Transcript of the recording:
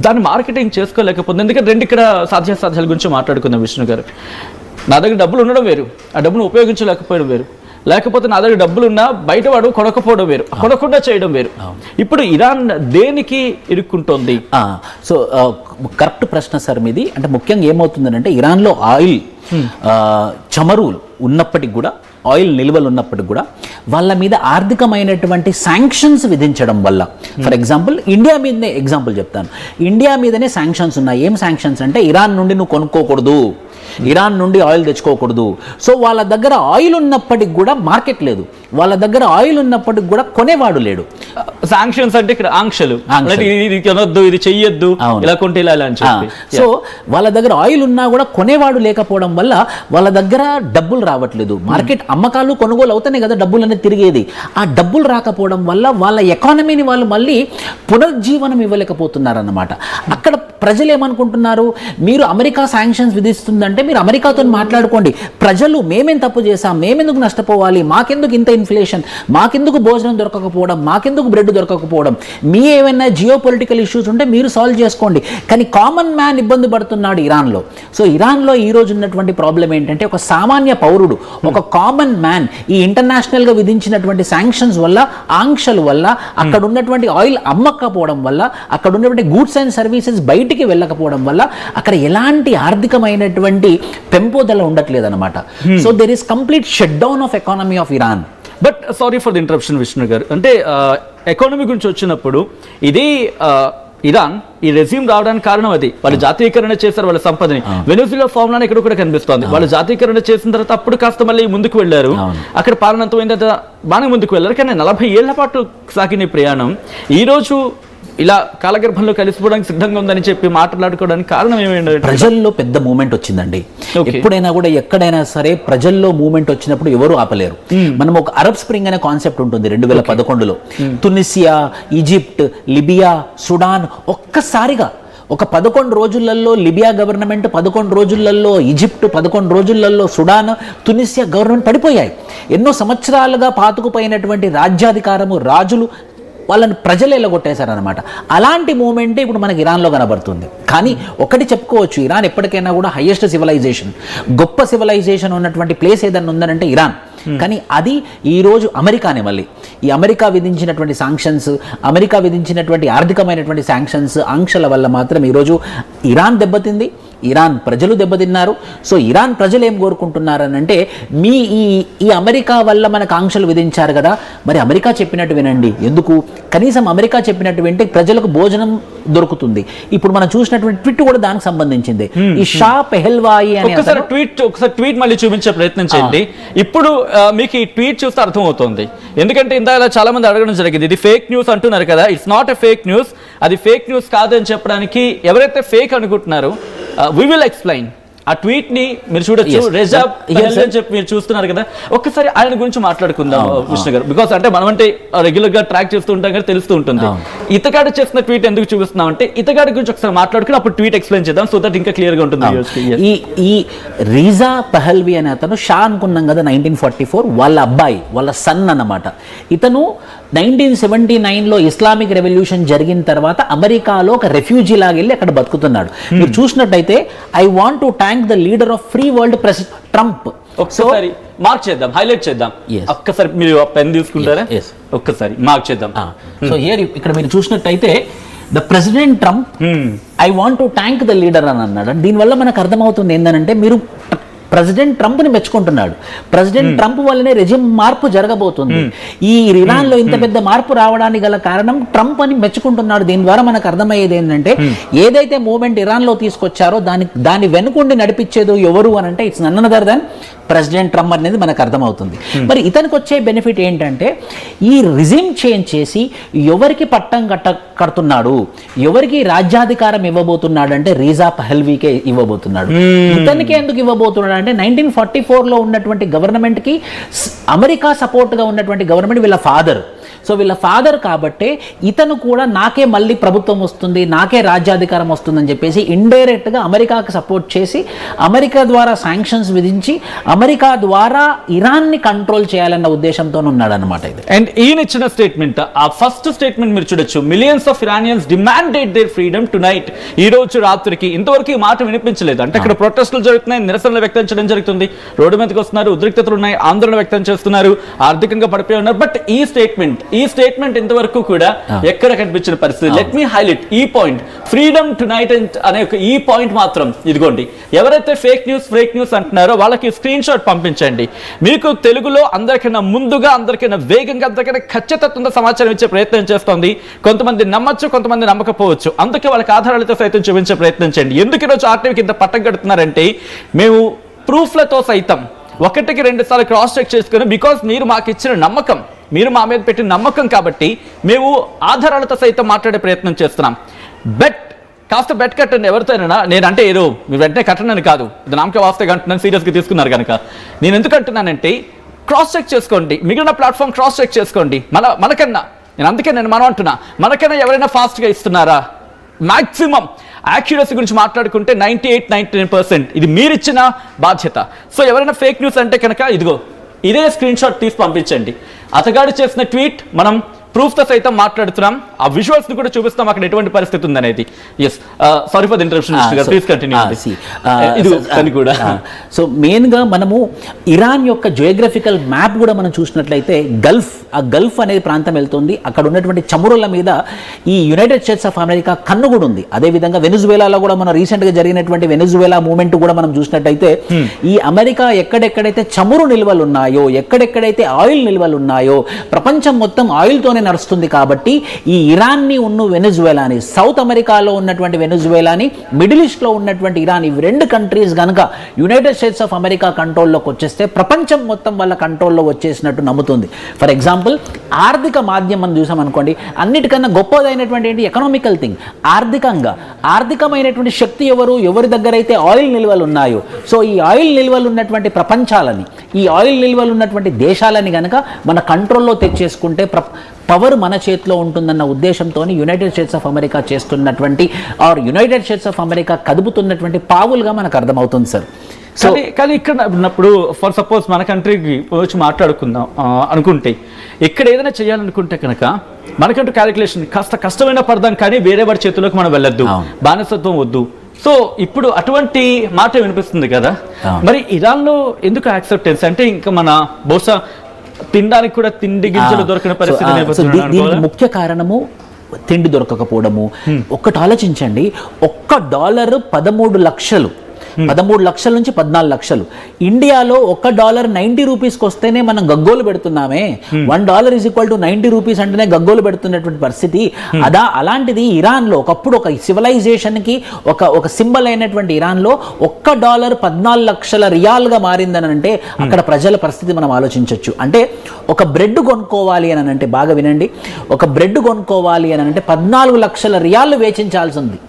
దాన్ని మార్కెటింగ్ చేసుకోలేకపోతుంది. ఎందుకంటే రెండు ఇక్కడ సాధ్యాసాధ్యాల గురించి మాట్లాడుకుందాం విష్ణు గారు. నా దగ్గర డబ్బులు ఉండడం వేరు, ఆ డబ్బును ఉపయోగించలేకపోవడం వేరు. లేకపోతే నా దగ్గర డబ్బులు ఉన్నా బయట వాడు కొనకపోవడం వేరు, కొనకుండా చేయడం వేరు. ఇప్పుడు ఇరాన్ దేనికి ఇరుక్కుంటోంది? సో కరెక్ట్ ప్రశ్న సార్ మీది. అంటే ముఖ్యంగా ఏమవుతుందంటే ఇరాన్లో ఆయిల్ చమురులు ఉన్నప్పటికి కూడా, ఆయిల్ నిల్వలు ఉన్నప్పటికి కూడా వాళ్ళ మీద ఆర్థికమైనటువంటి శాంక్షన్స్ విధించడం వల్ల, ఫర్ ఎగ్జాంపుల్ ఇండియా మీదనే ఎగ్జాంపుల్ చెప్తాను. ఇండియా మీదనే శాంక్షన్స్ ఉన్నాయి. ఏం శాంక్షన్స్ అంటే ఇరాన్ నుండి నువ్వు కొనుక్కోకూడదు, ఇరాన్ నుండి ఆయిల్ తెచ్చుకోకూడదు. సో వాళ్ళ దగ్గర ఆయిల్ ఉన్నప్పటికి కూడా మార్కెట్ లేదు, వాళ్ళ దగ్గర ఆయిల్ ఉన్నప్పటికి కూడా కొనేవాడు లేడు. శాంక్షన్స్ అంటే ఇక్కడ ఆంక్షలు, ఇది కొనొద్దు, ఇది చెయ్యొద్దు, ఇలా కొంటే ఇలా అని చెప్పి. సో వాళ్ళ దగ్గర ఆయిల్ ఉన్నా కూడా కొనేవాడు లేకపోవడం వల్ల వాళ్ళ దగ్గర డబ్బులు రావట్లేదు. మార్కెట్ అమ్మకాలు కొనుగోలు అవుతాయి కదా డబ్బులు అనేది తిరిగేది. ఆ డబ్బులు రాకపోవడం వల్ల వాళ్ళ ఎకానమీని వాళ్ళు మళ్ళీ పునర్జీవనం ఇవ్వలేకపోతున్నారన్నమాట. అక్కడ ప్రజలు ఏమనుకుంటున్నారు, మీరు అమెరికా శాంక్షన్స్ విధిస్తుందంటే మీరు అమెరికాతో మాట్లాడుకోండి, ప్రజలు మేమేం తప్పు చేశాం, మేమెందుకు నష్టపోవాలి, మాకెందుకు ఇంత ఇన్ఫ్లేషన్, మాకెందుకు భోజనం దొరకకపోవడం, మాకెందుకు బ్రెడ్ దొరకకపోవడం, మీ ఏమైనా జియో పొలిటికల్ ఇష్యూస్ ఉంటే మీరు సాల్వ్ చేసుకోండి. కానీ కామన్ మ్యాన్ ఇబ్బంది పడుతున్నాడు ఇరాన్లో. సో ఇరాన్లో ఈ రోజు ఉన్నటువంటి ప్రాబ్లం ఏంటంటే ఒక సామాన్య పౌరుడు, ఒక కామన్ మ్యాన్ ఈ ఇంటర్నేషనల్గా విధించినటువంటి శాంక్షన్స్ వల్ల, ఆంక్షల వల్ల, అక్కడ ఉన్నటువంటి ఆయిల్ అమ్మకపోవడం వల్ల, అక్కడ ఉన్నటువంటి గూడ్స్ అండ్ సర్వీసెస్ బయటికి వెళ్ళకపోవడం వల్ల అక్కడ ఎలాంటి ఆర్థికమైనటువంటి పెంపుదల ఉండట్లేదు అనమాట. So there is complete shut down of economy of Iran. But sorry for the interruption Vishnu గారు, అంటే ఎకానమీ గురించి వచ్చినప్పుడు ఇది ఇరాన్ ఈ రెజ్యూమ్ రావడానికి కారణం అది. వాళ్ళు జాతీయకరణ చేశారు వాళ్ళ సంపదని. వెనిజులా ఫార్ములా ఇక్కడ కూడా కనిపిస్తోంది. వాళ్ళు జాతీయకరణ చేసిన తర్వాత అప్పుడు కాస్త మళ్ళీ ముందుకు వెళ్ళారు, అక్కడ పాలనంతమైన తర్వాత బాగా ముందుకు వెళ్ళారు. కానీ 40 ఏళ్ల పాటు సాగిన ప్రయాణం ఈ రోజు ఇలా కాలగర్భంలో కలిసిపోవడానికి సిద్ధంగా ఉందని చెప్పి మాట్లాడుకోవడానికి కారణం ఏమైంది? ప్రజల్లో పెద్ద మూమెంట్ వచ్చిందండి. ఎప్పుడైనా కూడా ఎక్కడైనా సరే ప్రజల్లో మూమెంట్ వచ్చినప్పుడు ఎవరు ఆపలేరు. మనం ఒక అరబ్ స్ప్రింగ్ అనే కాన్సెప్ట్ ఉంటుంది 2011లో. తునిసియా, ఈజిప్ట్, లిబియా, సుడాన్ ఒక్కసారిగా ఒక 11 రోజులలో లిబియా గవర్నమెంట్, 11 రోజులలో ఈజిప్ట్, 11 రోజులలో సుడాన్, తునిసియా గవర్నమెంట్ పడిపోయాయి. ఎన్నో సంవత్సరాలుగా పాతుకుపోయినటువంటి రాజ్యాధికారము, రాజులు వాళ్ళని ప్రజలు ఎల్లగొట్టేశారనమాట. అలాంటి మూమెంటే ఇప్పుడు మనకి ఇరాన్లో కనబడుతుంది. కానీ ఒకటి చెప్పుకోవచ్చు, ఇరాన్ ఎప్పటికైనా కూడా హైయెస్ట్ సివిలైజేషన్, గొప్ప సివిలైజేషన్ ఉన్నటువంటి ప్లేస్ ఏదన్నా ఉందనంటే ఇరాన్. కానీ అది ఈరోజు అమెరికానే. మళ్ళీ ఈ అమెరికా విధించినటువంటి శాంక్షన్స్, అమెరికా విధించినటువంటి ఆర్థికమైనటువంటి శాంక్షన్స్, ఆంక్షల వల్ల మాత్రం ఈరోజు ఇరాన్ దెబ్బతింది, ఇరాన్ ప్రజలు దెబ్బతిన్నారు. సో ఇరాన్ ప్రజలు ఏం కోరుకుంటున్నారనంటే, మీ ఈ అమెరికా వల్ల మనకు ఆంక్షలు విధించారు కదా, మరి అమెరికా చెప్పినట్టు వినండి. ఎందుకు? కనీసం అమెరికా చెప్పినట్టు వింటే ప్రజలకు భోజనం దొరుకుతుంది. ఇప్పుడు మనం చూసినటువంటి ట్వీట్ కూడా దానికి సంబంధించింది. ఈ షా పెహల్వాయి అనే ఒకసారి ట్వీట్ మళ్ళీ చూపించే ప్రయత్నం చేయండి. ఇప్పుడు మీకు ఈ ట్వీట్ చూస్తే అర్థమవుతుంది. ఎందుకంటే ఇంత చాలా మంది అడగడం జరిగింది, ఇది ఫేక్ న్యూస్ అంటున్నారు కదా. It's not a fake news, అది ఫేక్ న్యూస్ కాదని చెప్పడానికి ఎవరైతే ఫేక్ అనుకుంటున్నారో we will explain. ఆ ట్వీట్ ని మీరు చూడొచ్చు, రెజా అని చెప్పి మీరు చూస్తున్నారు కదా. ఒక్కసారి ఆయన గురించి మాట్లాడుకుందాం విష్ణు గారు. బికాస్ అంటే మనం అంటే రెగ్యులర్ గా ట్రాక్ చేస్తూ ఉంటాం కదా, తెలుస్తూ ఉంటుంది. ఇతగాడు చేసిన ట్వీట్ ఎందుకు చూపిస్తున్నాం అంటే, ఇతగాడి గురించి ఒకసారి మాట్లాడుకుని అప్పుడు ట్వీట్ ఎక్స్ప్లెయిన్ చేద్దాం, సో దట్ ఇంకా క్లియర్ గా ఉంటుంది. ఈ రీజా పహల్వి అనే అతను, షా అనుకున్నాం కదా 1944, వాళ్ళ అబ్బాయి, వాళ్ళ సన్ అన్నమాట. ఇతను 1979లో ఇస్లామిక్ రెవల్యూషన్ జరిగిన తర్వాత అమెరికాలో ఒక రెఫ్యూజీ లాగా వెళ్ళి అక్కడ బతుకుతున్నాడు. మీరు చూసినట్టయితే, I want to thank the leader of free world president Trump. ఒకసారి మార్క్ చేద్దాం, హైలైట్ చేద్దాం. ఒక్కసారి మీరు పెన్ తీసుకుంటారా? ఒక్కసారి మార్క్ చేద్దాం. సో హియర్ ఇక్కడ మీరు చూసినట్టయితే the president Trump I want to thank the leader అని అన్నాడు. దీనివల్ల మనకు అర్థమవుతుంది ఏంటంటే, మీరు ప్రెసిడెంట్ ట్రంప్ని మెచ్చుకుంటున్నాడు. ప్రెసిడెంట్ ట్రంప్ వల్లనే రెజిమ్ మార్పు జరగబోతుంది. ఈ ఇరాన్లో ఇంత పెద్ద మార్పు రావడానికి గల కారణం ట్రంప్ అని మెచ్చుకుంటున్నాడు. దీని ద్వారా మనకు అర్థమయ్యేది ఏంటంటే, ఏదైతే మూవ్మెంట్ ఇరాన్లో తీసుకొచ్చారో దాని వెనుకుండి నడిపించేది ఎవరు అని అంటే, it's none other than president Trump అనేది మనకు అర్థమవుతుంది. మరి ఇతనికి వచ్చే బెనిఫిట్ ఏంటంటే, ఈ రిజిమ్ చేంజ్ చేసి ఎవరికి పట్టం కడుతున్నాడు, ఎవరికి రాజ్యాధికారం ఇవ్వబోతున్నాడు అంటే రీజా పహల్వీకే ఇవ్వబోతున్నాడు. ఇతనికి ఎందుకు ఇవ్వబోతున్నాడు అంటే, 1944లో ఉన్నటువంటి గవర్నమెంట్కి అమెరికా సపోర్ట్గా ఉన్నటువంటి గవర్నమెంట్ వీళ్ళ ఫాదర్ సో వీళ్ళ ఫాదర్ కాబట్టే ఇతను కూడా నాకే మళ్ళీ ప్రభుత్వం వస్తుంది, నాకే రాజ్యాధికారం వస్తుందని చెప్పేసి ఇండైరెక్ట్గా అమెరికాకి సపోర్ట్ చేసి అమెరికా ద్వారా శాంక్షన్స్ విధించి అమెరికా ద్వారా ఇరాన్ని కంట్రోల్ చేయాలన్న ఉద్దేశంతో ఉన్నాడు అనమాట ఇది. అండ్ ఈయన ఇచ్చిన స్టేట్మెంట్, ఆ ఫస్ట్ స్టేట్మెంట్ మీరు చూడొచ్చు, millions of Iranians demanded their freedom tonight. ఈ రోజు రాత్రికి ఇంతవరకు ఈ మాట వినిపించలేదు. అంటే ఇక్కడ ప్రొటెస్టులు జరుగుతున్నాయి, నిరసనలు వ్యక్తం చేయడం జరుగుతుంది, రోడ్డు మీదకి వస్తున్నారు, ఉద్రిక్తతలు ఉన్నాయి, ఆందోళన వ్యక్తం చేస్తున్నారు, ఆర్థికంగా పడిపోయి ఉన్నారు. బట్ ఈ స్టేట్మెంట్ ఇంతవరకు కూడా ఎక్కడ కనిపించిన పరిస్థితి. లెట్ మీ హైలైట్ ఈ పాయింట్, ఫ్రీడమ్ టు నైట్ అనే ఈ పాయింట్ మాత్రం ఇదిగోండి. ఎవరైతే ఫేక్ న్యూస్ అంటున్నారో వాళ్ళకి స్క్రీన్ షాట్ పంపించండి. మీకు తెలుగులో అందరికైనా ముందుగా, అందరికైనా వేగంగా, అందరికైనా ఖచ్చితత్వంగా సమాచారం ఇచ్చే ప్రయత్నం చేస్తోంది. కొంతమంది నమ్మచ్చు, కొంతమంది నమ్మకపోవచ్చు. అందుకే వాళ్ళకి ఆధారాలతో సైతం చూపించే ప్రయత్నం చేయండి. ఎందుకు ఈరోజు ఆర్టీవీకి ఇంత పట్టం కడుతున్నారంటే మేము ప్రూఫ్లతో సైతం 1-2 సార్లు క్రాస్ చెక్ చేసుకుని, బికాస్ మీరు మాకు ఇచ్చిన నమ్మకం, మీరు మా మీద పెట్టిన నమ్మకం కాబట్టి మేము ఆధారాలతో సైతం మాట్లాడే ప్రయత్నం చేస్తున్నాం. కాస్త బెట్ కట్టండి ఎవరితోనైనా. నేనంటే ఏదో మీరు వెంటనే కట్టనని కాదు, ఇది నామకే వాస్తే అంటున్నాను, సీరియస్గా తీసుకున్నారు కనుక. నేను ఎందుకు అంటున్నానంటే క్రాస్ చెక్ చేసుకోండి, మిగిలిన ప్లాట్ఫామ్ క్రాస్ చెక్ చేసుకోండి. మనకన్నా మనం అంటున్నా, మనకైనా ఎవరైనా ఫాస్ట్గా ఇస్తున్నారా? మాక్సిమం యాక్యురసీ గురించి మాట్లాడుకుంటే 98-99% ఇది మీరిచ్చిన బాధ్యత. సో ఎవరైనా ఫేక్ న్యూస్ అంటే కనుక ఇదిగో ఇదే స్క్రీన్ షాట్ తీసి పంపించండి. అతగాడు చేసిన ట్వీట్ మనం ప్రూఫ్తో సైతం మాట్లాడుతున్నాం, ఆ విజువల్స్ ని కూడా చూపిస్తాం అక్కడ ఎటువంటి పరిస్థితి ఉందనేది. Yes, sorry for the interruption, please continue. కూడా సో మెయిన్గా మనము ఇరాన్ యొక్క జియోగ్రఫికల్ మ్యాప్ కూడా మనం చూసినట్లయితే ఆ గల్ఫ్ అనేది ప్రాంతం వెళ్తుంది. అక్కడ ఉన్నటువంటి చమురుల మీద ఈ యునైటెడ్ స్టేట్స్ ఆఫ్ అమెరికా కన్ను కూడా ఉంది. అదేవిధంగా వెనిజువేలాలో కూడా మనం రీసెంట్గా జరిగినటువంటి వెనిజువేలా మూవ్మెంట్ కూడా మనం చూసినట్లయితే ఈ అమెరికా ఎక్కడెక్కడైతే చమురు నిల్వలు ఉన్నాయో, ఎక్కడెక్కడైతే ఆయిల్ నిల్వలు ఉన్నాయో, ప్రపంచం మొత్తం ఆయిల్తోనే నడుస్తుంది. కాబట్టి ఈ ఇరాన్ని ఉన్న వెనిజువేలాని, సౌత్ అమెరికాలో ఉన్నటువంటి వెనిజువేలాని, మిడిల్ ఈస్ట్ లో ఉన్నటువంటి ఇరాన్, ఇవి 2 కంట్రీస్ గనుక యునైటెడ్ స్టేట్స్ ఆఫ్ అమెరికా కంట్రోల్లోకి వచ్చేస్తే ప్రపంచం మొత్తం వాళ్ళ కంట్రోల్లో వచ్చేసినట్టు నమ్ముతుంది. ఫర్ ఎగ్జాంపుల్ ఆర్థిక మాధ్యమం చూసాం అనుకోండి, అన్నిటికన్నా గొప్పదైనటువంటి ఏంటి ఎకనామికల్ థింగ్, ఆర్థికమైనటువంటి శక్తి ఎవరి దగ్గర అయితే ఆయిల్ నిల్వలు ఉన్నాయో, సో ఈ ఆయిల్ నిల్వలు ఉన్నటువంటి ప్రపంచాలని, ఈ ఆయిల్ నిల్వలు ఉన్నటువంటి దేశాలని గనక మన కంట్రోల్లో తెచ్చేసుకుంటే పవర్ మన చేతిలో ఉంటుందన్న ఉద్దేశంతో యునైటెడ్ స్టేట్స్ ఆఫ్ అమెరికా చేస్తున్నటువంటి యునైటెడ్ స్టేట్స్ ఆఫ్ అమెరికా కదుపుతున్నటువంటి పావులుగా మనకు అర్థమవుతుంది సార్. కానీ ఇక్కడ ఉన్నప్పుడు ఫర్ సపోజ్ మన కంట్రీకి వచ్చి మాట్లాడుకుందాం అనుకుంటే, ఇక్కడ ఏదైనా చేయాలనుకుంటే కనుక మనకంటూ క్యాలిక్యులేషన్ కాస్త కష్టమైన పడదాం, కానీ వేరే వాడి చేతుల్లోకి మనం వెళ్ళొద్దు, బానిసత్వం వద్దు. సో ఇప్పుడు అటువంటి మాట వినిపిస్తుంది కదా, మరి ఇరాన్లో ఎందుకు యాక్సెప్టెన్స్? అంటే ఇంకా మన బహుశా తినడానికి కూడా తిండి గింజలు దొరకని పరిస్థితి. దీనికి ముఖ్య కారణము తిండి దొరకకపోవడము. ఒక్కటి ఆలోచించండి, $1 13 లక్షలు, 13 లక్షల నుంచి 14 లక్షలు. ఇండియాలో $1 90 రూపీస్కి వస్తేనే మనం గగ్గోలు పెడుతున్నామే. $1 = 90 రూపీస్ అంటేనే గగ్గోలు పెడుతున్నటువంటి పరిస్థితి. అలాంటిది ఇరాన్లో ఒకప్పుడు ఒక సివిలైజేషన్కి ఒక సింబల్ అయినటువంటి ఇరాన్లో $1 14 లక్షల రియాల్గా మారిందని అంటే అక్కడ ప్రజల పరిస్థితి మనం ఆలోచించవచ్చు. అంటే ఒక బ్రెడ్ కొనుక్కోవాలి అని అంటే, బాగా వినండి, ఒక బ్రెడ్ కొనుక్కోవాలి అని అంటే 14 లక్షల రియాళ్ళు వేచించాల్సి ఉంది.